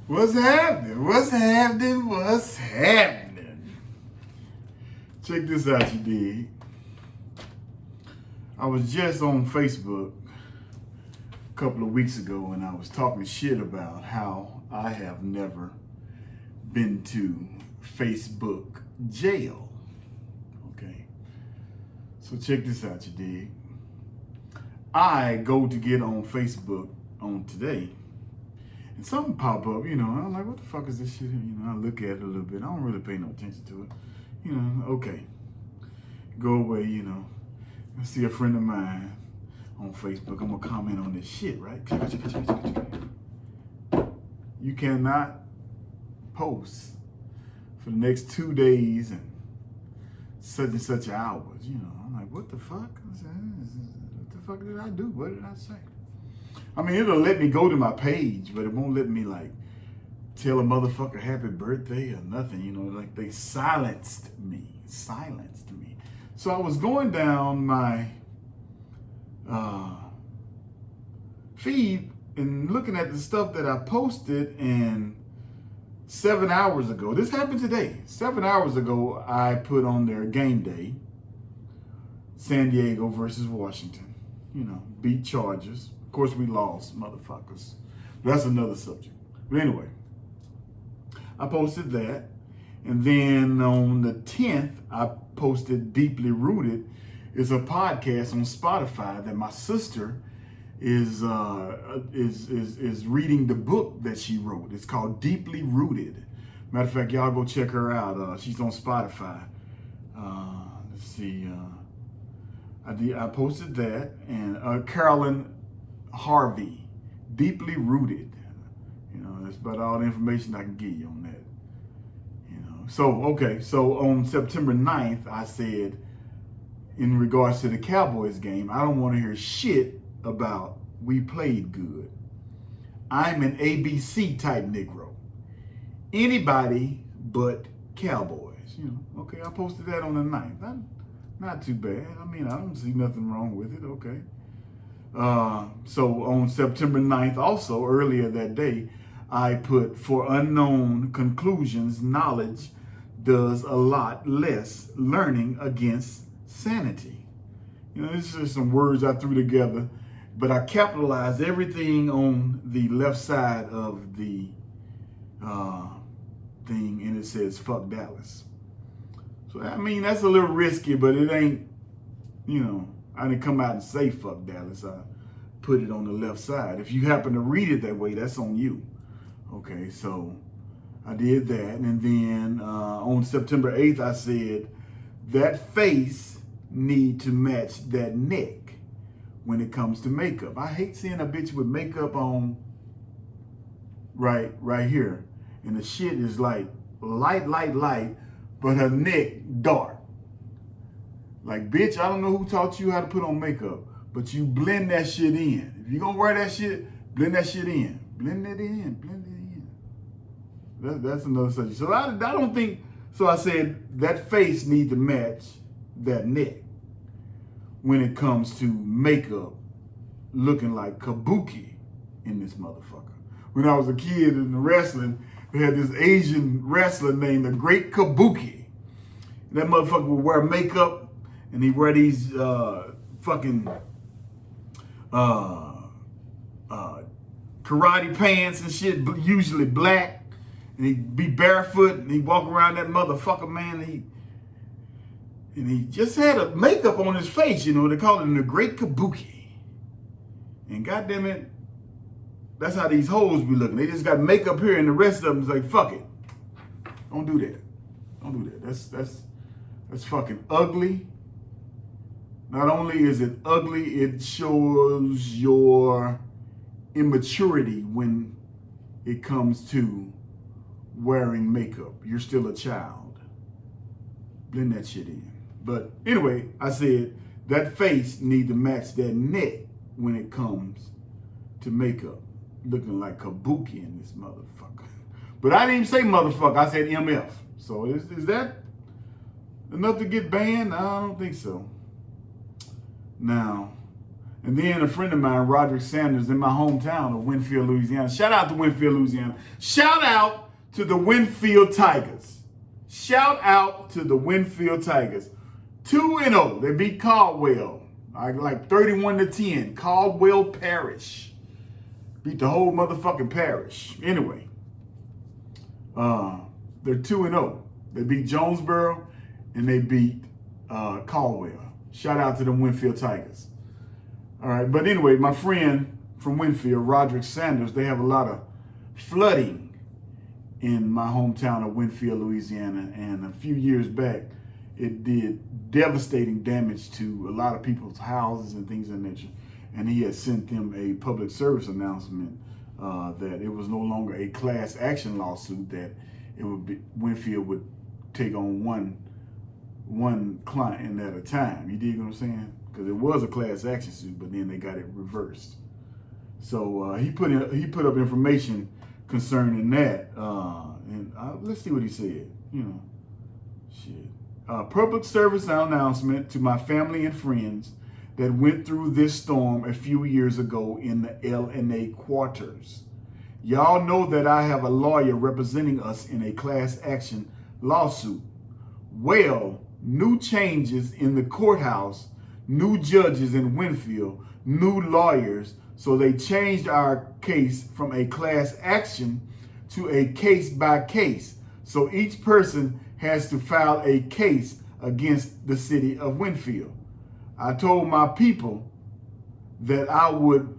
What's happening? What's happening? What's happening? Check this out, you dig. I was just on Facebook a couple of weeks ago and I was talking shit about how I have never been to Facebook jail. Okay. So check this out, you dig. I go to get on Facebook on today. And something pop up, I'm like, what the fuck is this shit? I look at it a little bit. I don't really pay no attention to it. Okay. Go away, I see a friend of mine on Facebook. I'm gonna comment on this shit, right? You cannot post for the next 2 days and such hours, I'm like, what the fuck? What the fuck did I do? What did I say? I mean, it'll let me go to my page, but it won't let me like tell a motherfucker happy birthday or nothing, like they silenced me. So I was going down my feed and looking at the stuff that I posted, and 7 hours ago, this happened today, 7 hours ago, I put on there game day, San Diego versus Washington, beat Chargers. Of course, we lost, motherfuckers. That's another subject. But anyway, I posted that. And then on the 10th, I posted Deeply Rooted. It's a podcast on Spotify that my sister is reading the book that she wrote. It's called Deeply Rooted. Matter of fact, y'all go check her out. She's on Spotify. Let's see. I posted that. And Carolyn Harvey, Deeply Rooted. That's about all the information I can give you on that. So on September 9th, I said, in regards to the Cowboys game, I don't want to hear shit about we played good. I'm an ABC type Negro. Anybody but Cowboys. Okay, I posted that on the 9th. Not too bad. I mean, I don't see nothing wrong with it. Okay. So on September 9th, also earlier that day, I put, for unknown conclusions, knowledge does a lot less learning against sanity. This is just some words I threw together, but I capitalized everything on the left side of the thing, and it says, fuck Dallas. So, I mean, that's a little risky, but it ain't, I didn't come out and say fuck Dallas. I put it on the left side. If you happen to read it that way, that's on you. Okay, so I did that. And then on September 8th, I said, that face need to match that neck when it comes to makeup. I hate seeing a bitch with makeup on right here. And the shit is like light, but her neck dark. Like, bitch, I don't know who taught you how to put on makeup, but you blend that shit in. If you're gonna wear that shit, blend that shit in. Blend it in. That's another subject. So I don't think, so I said that face needs to match that neck when it comes to makeup looking like kabuki in this motherfucker. When I was a kid in the wrestling, we had this Asian wrestler named the Great Kabuki. That motherfucker would wear makeup and he'd wear these fucking karate pants and shit, usually black. And he'd be barefoot and he'd walk around that motherfucker, man. And he just had a makeup on his face, they called him the Great Kabuki. And goddamn it, that's how these hoes be looking. They just got makeup here and the rest of them is like, fuck it. Don't do that. That's fucking ugly. Not only is it ugly, it shows your immaturity when it comes to wearing makeup. You're still a child. Blend that shit in. But anyway, I said that face need to match that neck when it comes to makeup. Looking like kabuki in this motherfucker. But I didn't even say motherfucker, I said MF. So is that enough to get banned? I don't think so. Now, And then a friend of mine, Roderick Sanders, in my hometown of Winfield, Louisiana. Shout out to Winfield, Louisiana. Shout out to the Winfield Tigers. Shout out to the Winfield Tigers. 2-0. They beat Caldwell. Like 31-10. Caldwell Parish. Beat the whole motherfucking parish. Anyway, they're 2-0. They beat Jonesboro and they beat Caldwell. Shout out to the Winfield Tigers. All right, but anyway, my friend from Winfield, Roderick Sanders, they have a lot of flooding in my hometown of Winfield, Louisiana. And a few years back, it did devastating damage to a lot of people's houses and things of that nature. And he had sent them a public service announcement that it was no longer a class action lawsuit, that it would be Winfield would take on one client at a time. You dig what I'm saying? Because it was a class action suit, but then they got it reversed. So he put up information concerning that, and let's see what he said. You know, shit. Public service announcement to my family and friends that went through this storm a few years ago in the LNA quarters. Y'all know that I have a lawyer representing us in a class action lawsuit. Well, new changes in the courthouse, new judges in Winfield, new lawyers, so they changed our case from a class action to a case by case. So each person has to file a case against the city of Winfield. I told my people that I would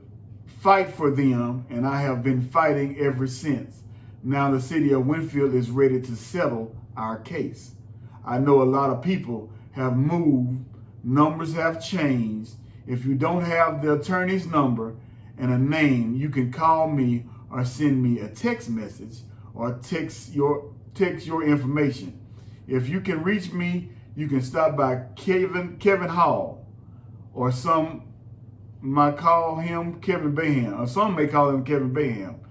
fight for them, and I have been fighting ever since. Now the city of Winfield is ready to settle our case. I know a lot of people have moved, numbers have changed. If you don't have the attorney's number and a name, you can call me or send me a text message or text your information. If you can reach me, you can stop by Kevin Hall, or some might call him Kevin Bayham, or some may call him Kevin Bayham.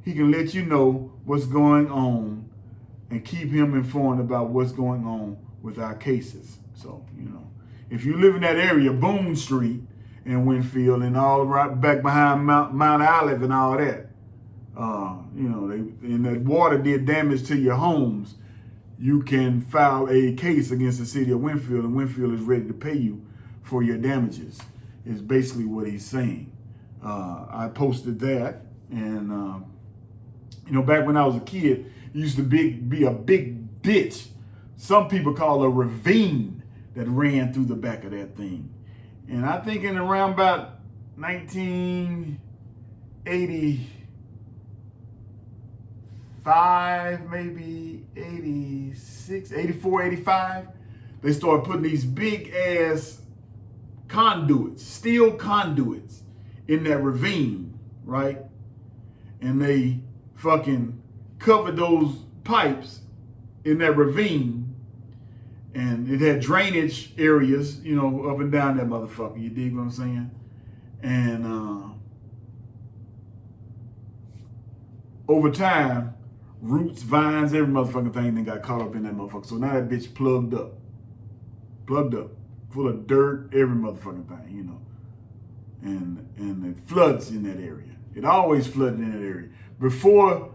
He can let you know what's going on and keep him informed about what's going on with our cases. So, you know, if you live in that area, Boone Street in Winfield and all right back behind Mount Olive and all that, you know, and that water did damage to your homes, you can file a case against the city of Winfield, and Winfield is ready to pay you for your damages, is basically what he's saying. I posted that, and you know, back when I was a kid, it used to be a big ditch. Some people call a ravine that ran through the back of that thing. And I think in around about 1985, maybe 86, 84, 85, they started putting these big ass conduits, steel conduits in that ravine, right? And they fucking covered those pipes in that ravine, and it had drainage areas, you know, up and down that motherfucker. You dig what I'm saying? And over time, roots, vines, every motherfucking thing then got caught up in that motherfucker. So now that bitch plugged up, full of dirt, every motherfucking thing, you know. And it floods in that area. It always flooded in that area. Before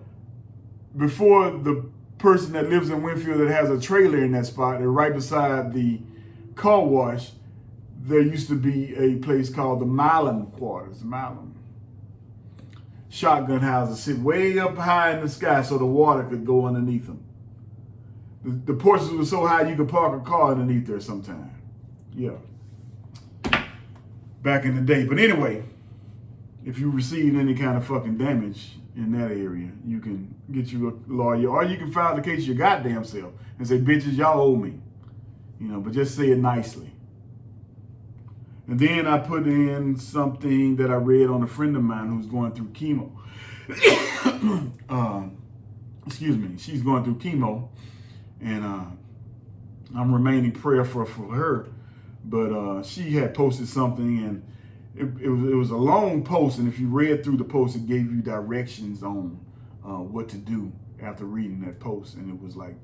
the person that lives in Winfield that has a trailer in that spot, and right beside the car wash, there used to be a place called the Milam Quarters. Milam. Shotgun houses sit way up high in the sky so the water could go underneath them. The porches were so high you could park a car underneath there sometime. Yeah. Back in the day. But anyway, if you received any kind of fucking damage in that area, you can get you a lawyer, or you can file the case your goddamn self and say, bitches, y'all owe me. You know, but just say it nicely. And then I put in something that I read on a friend of mine who's going through chemo. Excuse me, she's going through chemo, and I'm remaining prayerful for her. But she had posted something, and it was a long post, and if you read through the post, it gave you directions on what to do after reading that post. And it was like,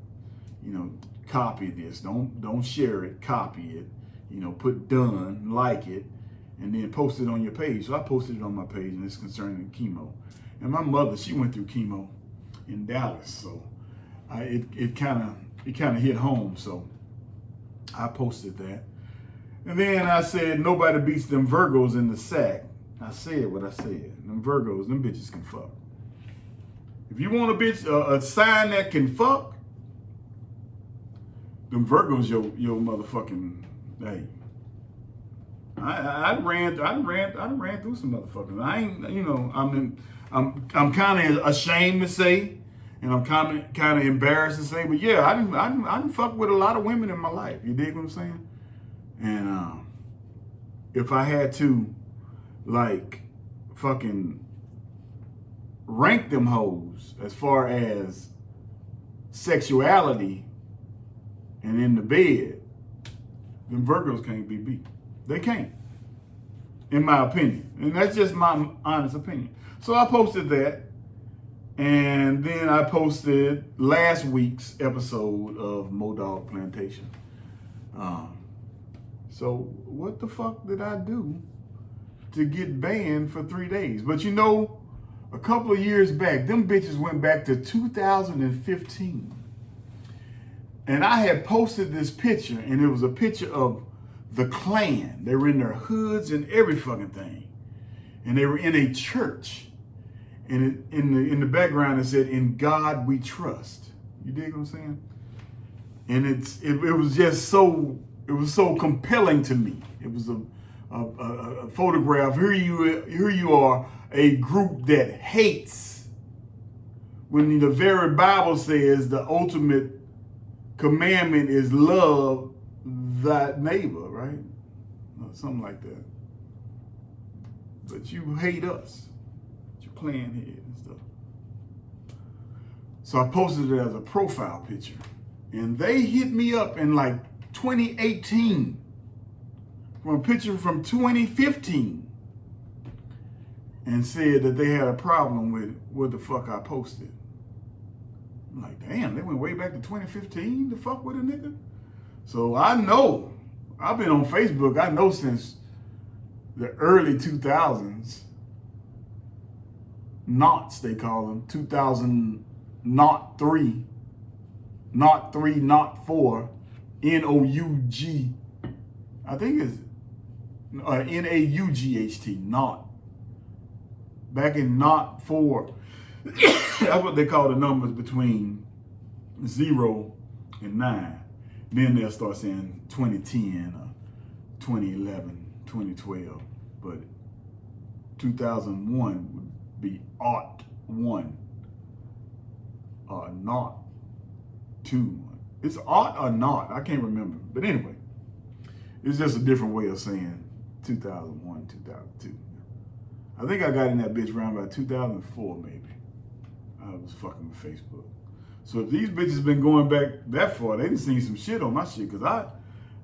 you know, copy this, don't share it, copy it, you know, put done, like it, and then post it on your page. So I posted it on my page, and it's concerning chemo. And my mother, she went through chemo in Dallas, so it kind of hit home. So I posted that, and then I said nobody beats them Virgos in the sack. I said what I said. Them Virgos, them bitches can fuck. If you want a bitch, a sign that can fuck, them Virgos, your motherfucking, hey. I ran through some motherfuckers. I ain't, you know, I'm kind of ashamed to say, and I'm kind of embarrassed to say, but yeah, I didn't fuck with a lot of women in my life. You dig what I'm saying? And if I had to, like, fucking rank them hoes as far as sexuality and in the bed, them Virgos can't be beat. They can't, in my opinion. And that's just my honest opinion. So I posted that, and then I posted last week's episode of Modog Plantation. So what the fuck did I do to get banned for 3 days? But you know, a couple of years back, them bitches went back to 2015. And I had posted this picture, and it was a picture of the Klan. They were in their hoods and every fucking thing. And they were in a church. And in the background, it said, "In God we trust." You dig what I'm saying? And it was just so, it was so compelling to me. It was a photograph. Here you are, a group that hates, when the very Bible says the ultimate commandment is love thy neighbor, right? Or something like that. But you hate us. You're playing here and stuff. So I posted it as a profile picture. And they hit me up in like 2018 from a picture from 2015 and said that they had a problem with what the fuck I posted. I'm like, damn, they went way back to 2015 to fuck with a nigga? So I know, I've been on Facebook, I know since the early 2000s, knots they call them, 2000, knot 3, knot 3, knot 4, N-O-U-G, I think it's N-A-U-G-H-T, knot. Back in knot 4, that's what they call the numbers between 0 and 9. Then they'll start saying 2010 or 2011, 2012. But 2001 would be ought 1 or not 2. It's ought or not, I can't remember. But anyway, it's just a different way of saying 2001, 2002. I think I got in that bitch around about 2004 maybe. I was fucking with Facebook. So if these bitches been going back that far, they done seen some shit on my shit. Cause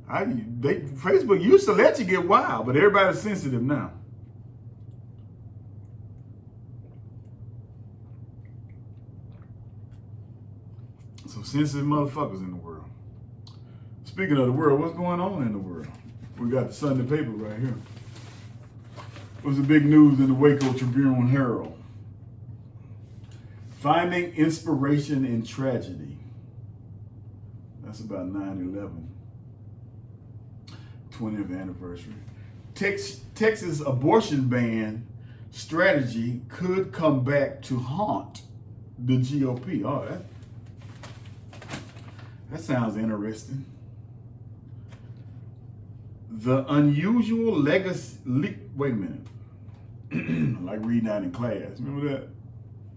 Facebook used to let you get wild, but everybody's sensitive now. Some sensitive motherfuckers in the world. Speaking of the world, what's going on in the world? We got the Sunday paper right here. What's the big news in the Waco Tribune Herald? Finding inspiration in tragedy. That's about 9/11. 20th anniversary. Texas abortion ban strategy could come back to haunt the GOP. Oh, that sounds interesting. The unusual legacy. Wait a minute. Like reading out in class. Remember that?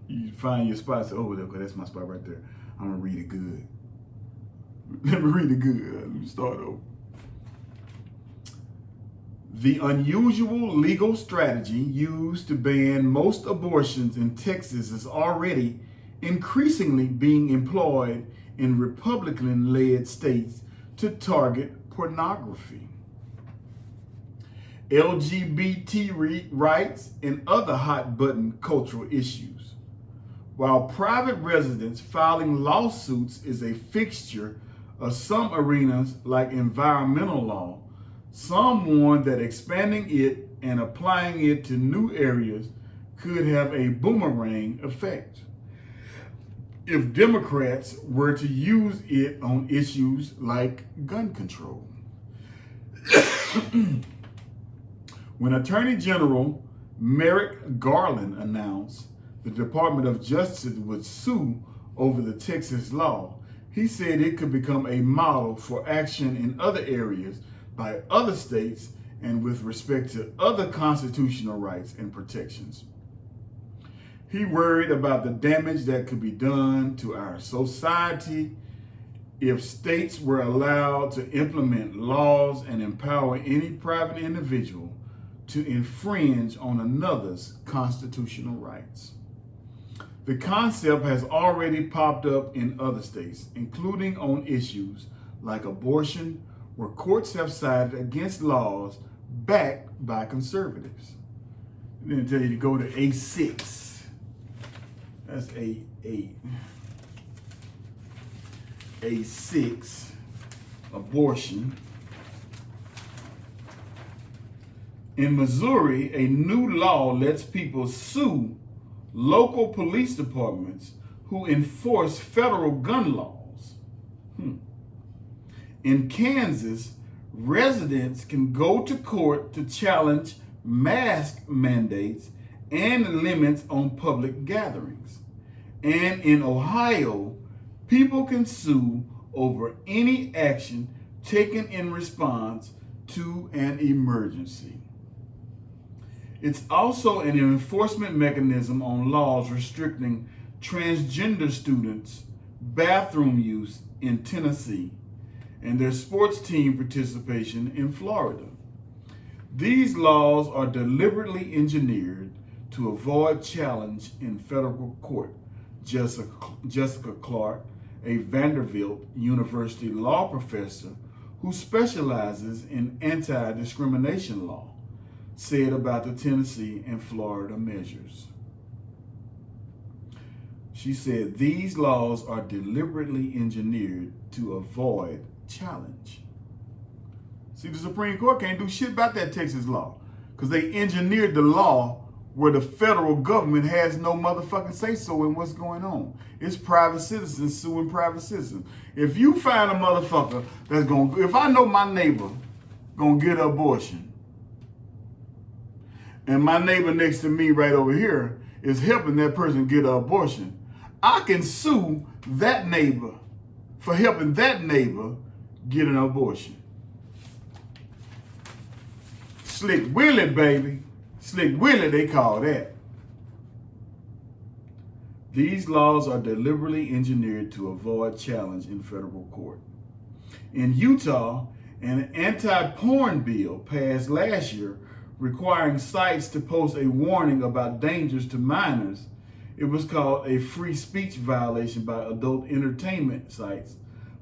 You find your spot, say, oh, okay, that's my spot right there. I'm gonna read it good. Let me read it good. Let me start over. The unusual legal strategy used to ban most abortions in Texas is already increasingly being employed in Republican-led states to target pornography, LGBT rights, and other hot-button cultural issues. While private residents filing lawsuits is a fixture of some arenas like environmental law, some warn that expanding it and applying it to new areas could have a boomerang effect if Democrats were to use it on issues like gun control. When Attorney General Merrick Garland announced the Department of Justice would sue over the Texas law, he said it could become a model for action in other areas by other states and with respect to other constitutional rights and protections. He worried about the damage that could be done to our society if states were allowed to implement laws and empower any private individual to infringe on another's constitutional rights. The concept has already popped up in other states, including on issues like abortion, where courts have sided against laws backed by conservatives. Then I tell you to go to A6. That's A8. A6, abortion. In Missouri, a new law lets people sue local police departments who enforce federal gun laws. In Kansas, residents can go to court to challenge mask mandates and limits on public gatherings. And in Ohio, people can sue over any action taken in response to an emergency. It's also an enforcement mechanism on laws restricting transgender students' bathroom use in Tennessee and their sports team participation in Florida. These laws are deliberately engineered to avoid challenge in federal court. Jessica Clark, a Vanderbilt University law professor who specializes in anti-discrimination law, said about the Tennessee and Florida measures. She said these laws are deliberately engineered to avoid challenge. See, the Supreme Court can't do shit about that Texas law because they engineered the law where the federal government has no motherfucking say-so in what's going on. It's private citizens suing private citizens. If you find a motherfucker that's gonna, if I know my neighbor gonna get an abortion, and my neighbor next to me right over here is helping that person get an abortion, I can sue that neighbor for helping that neighbor get an abortion. Slick Willie, baby. Slick Willie, they call that. These laws are deliberately engineered to avoid challenge in federal court. In Utah, an anti-porn bill passed last year requiring sites to post a warning about dangers to minors. It was called a free speech violation by adult entertainment sites,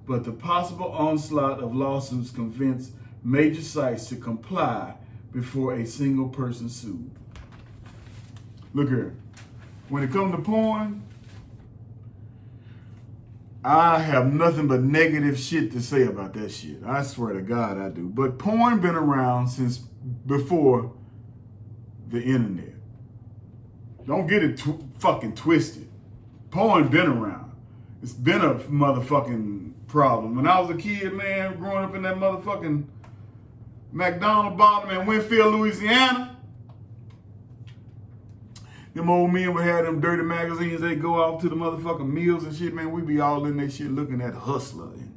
but the possible onslaught of lawsuits convinced major sites to comply before a single person sued. Look here, when it comes to porn, I have nothing but negative shit to say about that shit. I swear to God I do. But porn been around since before the internet. Don't get it fucking twisted. Porn been around. It's been a motherfucking problem. When I was a kid, man, growing up in that motherfucking McDonald bottom in Winfield, Louisiana, them old men would have them dirty magazines. They go off to the motherfucking meals and shit, man. We be all in that shit looking at Hustler. And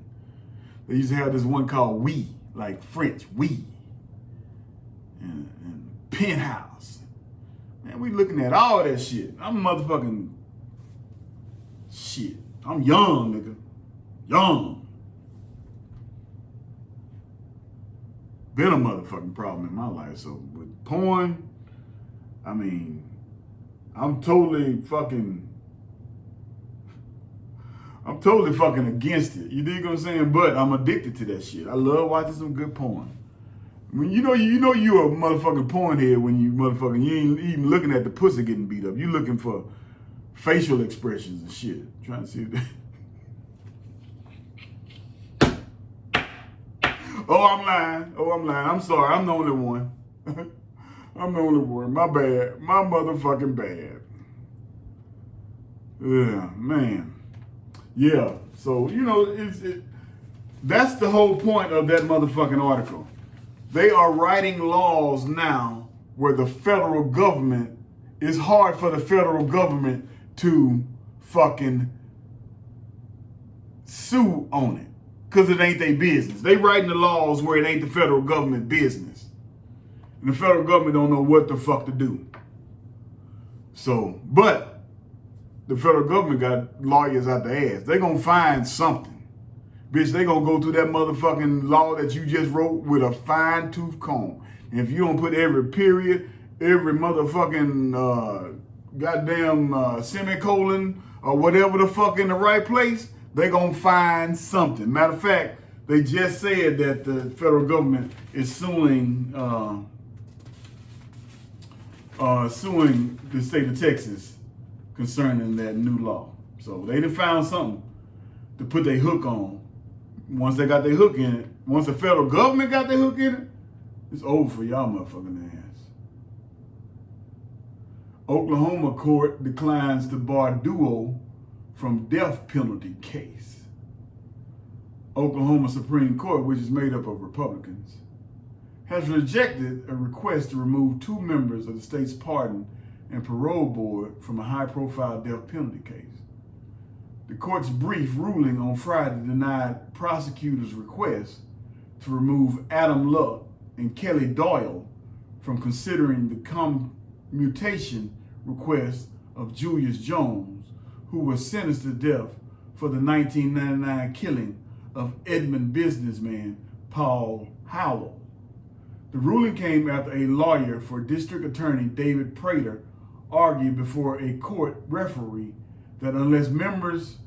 they used to have this one called Oui, like French, Oui. And Penthouse. Man, we looking at all that shit. I'm motherfucking shit. I'm young, nigga. Young. Been a motherfucking problem in my life. So with porn, I mean, I'm totally fucking against it. You dig what I'm saying? But I'm addicted to that shit. I love watching some good porn. I mean, you know you're a motherfucking porn head when you ain't even looking at the pussy getting beat up. You looking for facial expressions and shit. Trying to see if Oh, I'm lying. I'm sorry. I'm the only one. I'm the only one. My bad. My motherfucking bad. Yeah, man. Yeah. So, that's the whole point of that motherfucking article. They are writing laws now where the federal government, it's hard for the federal government to fucking sue on it because it ain't their business. They writing the laws where it ain't the federal government business. And the federal government don't know what the fuck to do. So, but the federal government got lawyers out their ass. They gonna find something. Bitch, they gonna go through that motherfucking law that you just wrote with a fine tooth comb. And if you don't put every period, every motherfucking goddamn semicolon or whatever the fuck in the right place, they gonna find something. Matter of fact, they just said that the federal government is suing the state of Texas concerning that new law. So they done found something to put their hook on. Once they got their hook in it, once the federal government got their hook in it, it's over for y'all motherfucking ass. Oklahoma court declines to bar duo from death penalty case. Oklahoma Supreme Court, which is made up of Republicans, has rejected a request to remove 2 members of the state's pardon and parole board from a high-profile death penalty case. The court's brief ruling on Friday denied prosecutors' request to remove Adam Luck and Kelly Doyle from considering the commutation request of Julius Jones, who was sentenced to death for the 1999 killing of Edmond businessman Paul Howell. The ruling came after a lawyer for District Attorney David Prater argued before a court referee that unless members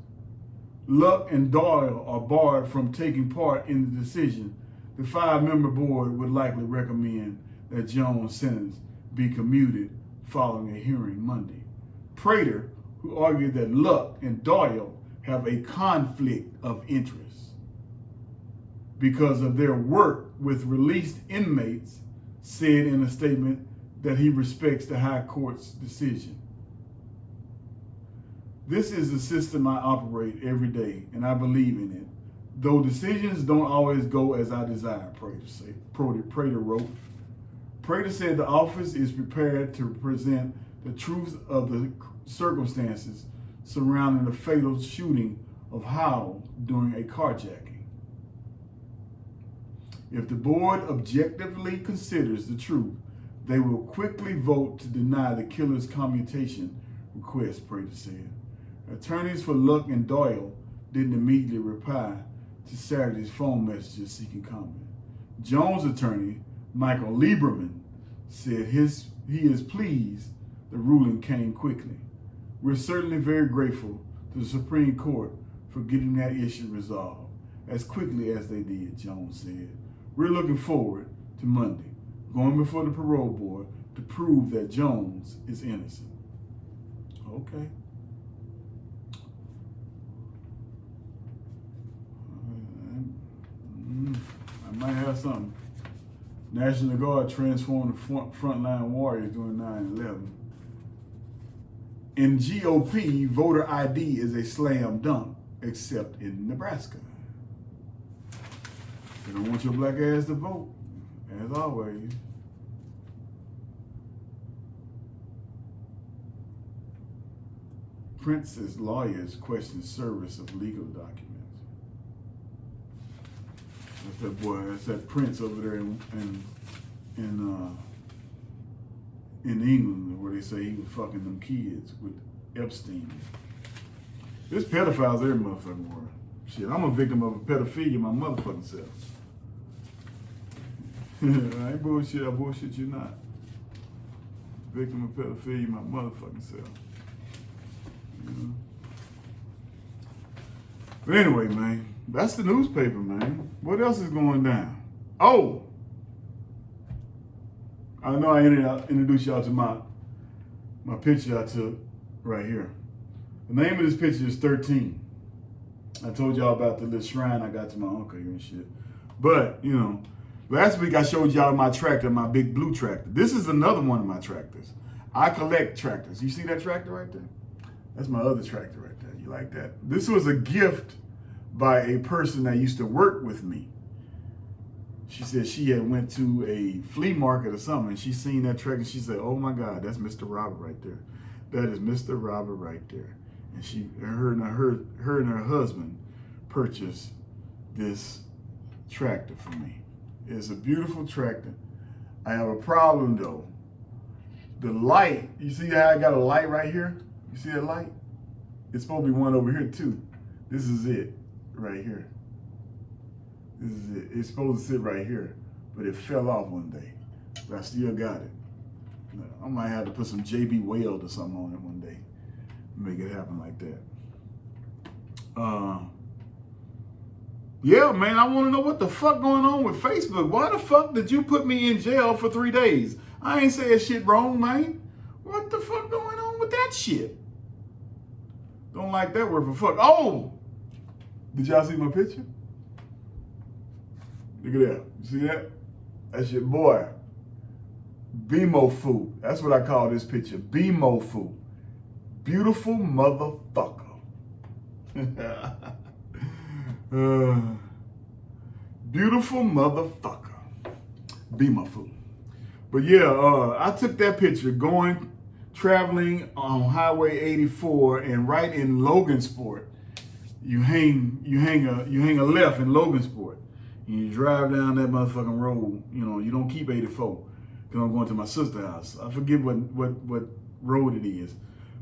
Luck and Doyle are barred from taking part in the decision, the 5-member board would likely recommend that Jones' sentence be commuted following a hearing Monday. Prater, who argued that Luck and Doyle have a conflict of interest because of their work with released inmates, said in a statement that he respects the High Court's decision. This is the system I operate every day, and I believe in it. Though decisions don't always go as I desire, Prater wrote. Prater said the office is prepared to present the truth of the circumstances surrounding the fatal shooting of Howell during a carjacking. If the board objectively considers the truth, they will quickly vote to deny the killer's commutation request, Prater said. Attorneys for Luck and Doyle didn't immediately reply to Saturday's phone messages seeking comment. Jones' attorney, Michael Lieberman, said he is pleased the ruling came quickly. We're certainly very grateful to the Supreme Court for getting that issue resolved as quickly as they did, Jones said. We're looking forward to Monday, going before the parole board to prove that Jones is innocent. Okay. I might have something. National Guard transformed the frontline warriors during 9/11. In GOP, voter ID is a slam dunk, except in Nebraska. They don't want your black ass to vote, as always. Prince's lawyers question service of legal documents. That's that boy. That's that Prince over there in England, where they say he was fucking them kids with Epstein. There's pedophiles every motherfucking world. Shit, I'm a victim of pedophilia my motherfucking self. I ain't bullshit. I bullshit you not. Victim of pedophilia my motherfucking self. You know? But anyway, man, that's the newspaper, man. What else is going down? Oh, I know I introduced y'all to my picture I took right here. The name of this picture is 13. I told y'all about the little shrine I got to my uncle here and shit. But, you know, Last week I showed y'all my tractor, my big blue tractor. This is another one of my tractors. I collect tractors. You see that tractor right there? That's my other tractor right there. You like that? This was a gift by a person that used to work with me. She said she had went to a flea market or something, and she seen that tractor, and she said, "Oh my God, that's Mr. Robert right there. That is Mr. Robert right there." And her and her husband purchased this tractor for me. It's a beautiful tractor. I have a problem though. The light, you see how I got a light right here? You see that light? It's supposed to be one over here too. This is it right here. This is it. It's supposed to sit right here, but it fell off one day. But I still got it. I might have to put some JB Weld or something on it one day. Make it happen like that. Yeah, man, I want to know what the fuck going on with Facebook. Why the fuck did you put me in jail for 3 days? I ain't saying shit wrong, man. What the fuck going on with that shit? Don't like that word for fuck. Oh! Did y'all see my picture? Look at that. You see that? That's your boy. B-Mo-Fu. That's what I call this picture. B-Mo-Fu. Beautiful motherfucker. Beautiful motherfucker. B-Mo-Fu. But yeah, I took that picture traveling on Highway 84, and right in Logansport, you hang a left in Logansport. And you drive down that motherfucking road. You know, you don't keep 84 because I'm going to my sister's house. I forget what road it is.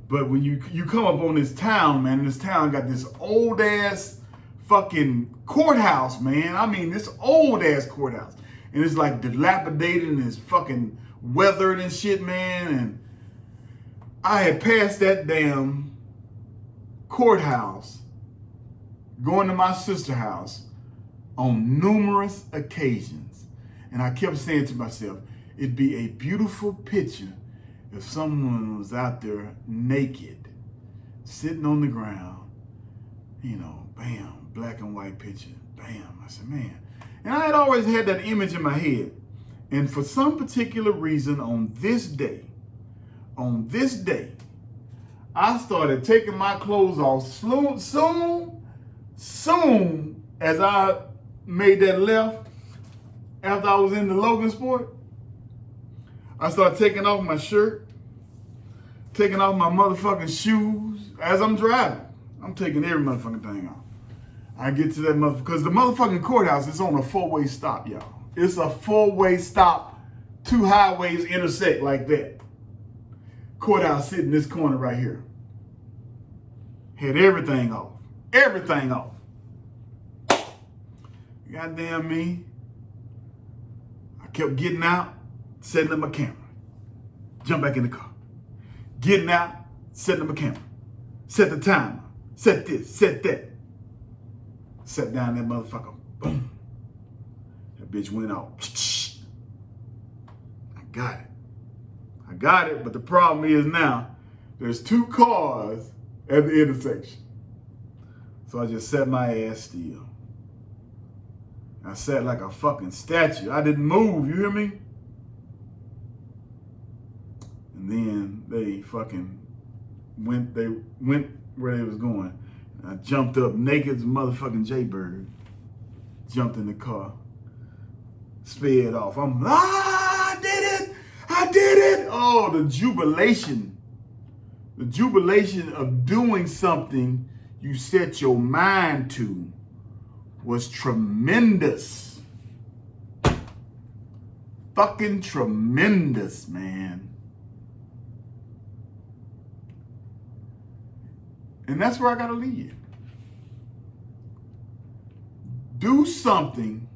But when you come up on this town, man, this town got this old ass fucking courthouse, man. I mean, this old ass courthouse. And it's like dilapidated and it's fucking weathered and shit, man. And I had passed that damn courthouse going to my sister's house on numerous occasions. And I kept saying to myself, it'd be a beautiful picture if someone was out there naked, sitting on the ground, you know, bam, black and white picture, bam. I said, man. And I had always had that image in my head. And for some particular reason, on this day, I started taking my clothes off soon as I made that left after I was in the Logansport. I started taking off my shirt, taking off my motherfucking shoes as I'm driving. I'm taking every motherfucking thing off. I get to that motherfucker, because the motherfucking courthouse is on a 4-way stop, y'all. It's a 4-way stop. 2 highways intersect like that. Courthouse sitting in this corner right here. Had everything off. Everything off. Goddamn me. I kept getting out, setting up my camera. Jump back in the car. Getting out, setting up my camera. Set the timer. Set this, set that. Set down that motherfucker. Boom. That bitch went off. I got it, but the problem is now, there's 2 cars at the intersection. So I just sat my ass still. I sat like a fucking statue. I didn't move, you hear me? And then they went where they was going. And I jumped up naked as a motherfucking Jaybird. Jumped in the car. Sped off. I did it! Oh, the jubilation. The jubilation of doing something you set your mind to was tremendous. Fucking tremendous, man. And that's where I gotta leave you. Do something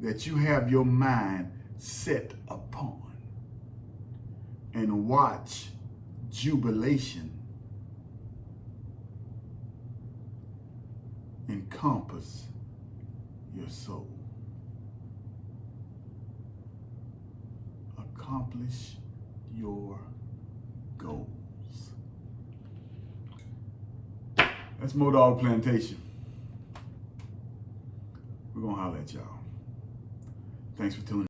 that you have your mind set upon, and watch jubilation encompass your soul. Accomplish your goals. That's Modog Plantation. We're gonna holler at y'all. Thanks for tuning in.